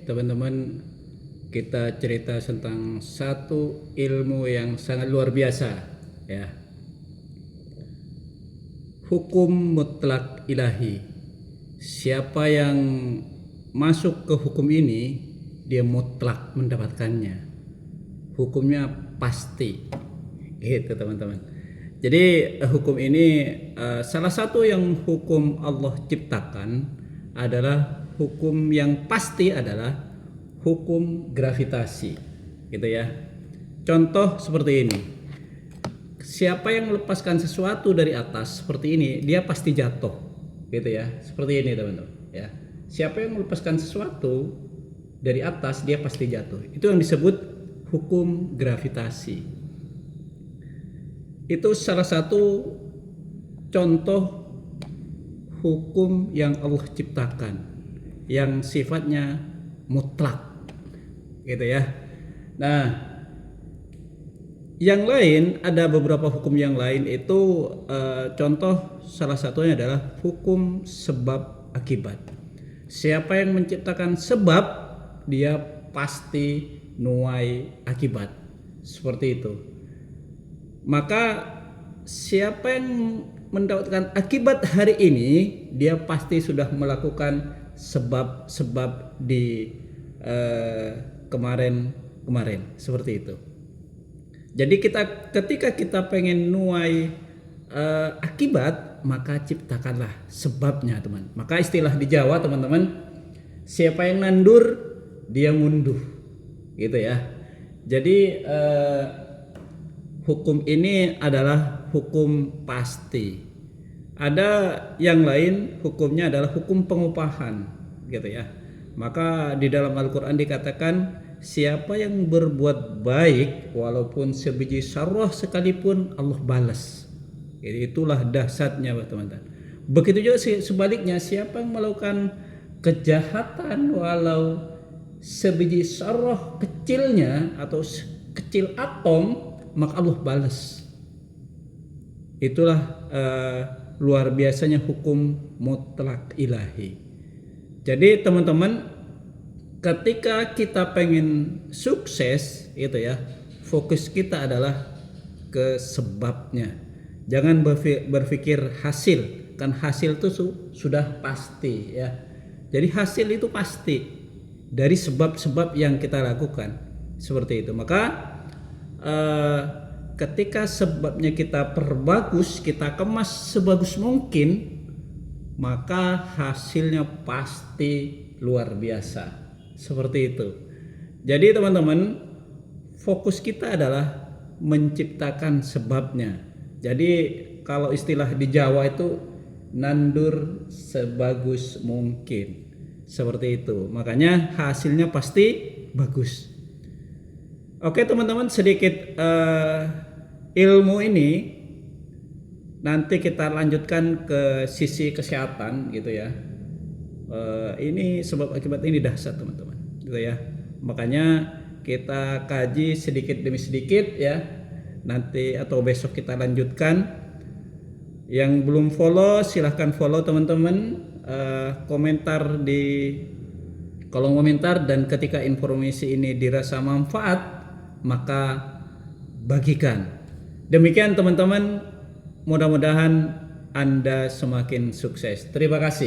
teman-teman, kita cerita tentang satu ilmu yang sangat luar biasa, ya. Hukum mutlak ilahi. Siapa yang masuk ke hukum ini, dia mutlak mendapatkannya. Hukumnya pasti, gitu teman-teman. Jadi hukum ini salah satu yang hukum Allah ciptakan adalah hukum yang pasti adalah hukum gravitasi, gitu ya. Contoh seperti ini. Siapa yang melepaskan sesuatu dari atas seperti ini, dia pasti jatuh, gitu ya. Seperti ini teman-teman, ya. Siapa yang melepaskan sesuatu dari atas, dia pasti jatuh. Itu yang disebut hukum gravitasi. Itu salah satu contoh hukum yang Allah ciptakan, yang sifatnya mutlak, gitu ya. Nah, yang lain, ada beberapa hukum yang lain itu contoh salah satunya adalah hukum sebab akibat. Siapa yang menciptakan sebab, dia pasti nuai akibat. Seperti itu. Maka siapa yang mendapatkan akibat hari ini, dia pasti sudah melakukan sebab-sebab di kemarin seperti itu. Jadi ketika kita pengen nuai akibat, maka ciptakanlah sebabnya, teman. Maka istilah di Jawa, teman-teman, siapa yang nandur, dia ngunduh, gitu ya. Jadi hukum ini adalah hukum pasti. Ada yang lain, hukumnya adalah hukum pengupahan, gitu ya. Maka di dalam Al-Quran dikatakan, siapa yang berbuat baik walaupun sebiji sarrah sekalipun, Allah balas. Jadi itulah dahsyatnya, teman-teman. Begitu juga sebaliknya, siapa yang melakukan kejahatan walau sebiji sarrah kecilnya atau kecil atom, maka Allah balas. Itulah luar biasanya hukum mutlak ilahi. Jadi teman-teman, ketika kita pengen sukses, itu ya, fokus kita adalah ke sebabnya. Jangan berpikir hasil, kan hasil itu sudah pasti, ya. Jadi hasil itu pasti dari sebab-sebab yang kita lakukan, seperti itu. Maka ketika sebabnya kita perbagus, kita kemas sebagus mungkin, maka hasilnya pasti luar biasa. Seperti itu. Jadi teman-teman, fokus kita adalah menciptakan sebabnya. Jadi kalau istilah di Jawa itu nandur sebagus mungkin. Seperti itu. Makanya hasilnya pasti bagus. Oke teman-teman, sedikit ilmu ini nanti kita lanjutkan ke sisi kesehatan, gitu ya. Ini sebab akibat ini dahsyat, teman-teman, gitu ya. Makanya kita kaji sedikit demi sedikit, ya. Nanti atau besok kita lanjutkan. Yang belum follow, silahkan follow, teman-teman. Komentar di kolom komentar, dan ketika informasi ini dirasa manfaat, maka bagikan. Demikian teman-teman, mudah-mudahan Anda semakin sukses. Terima kasih.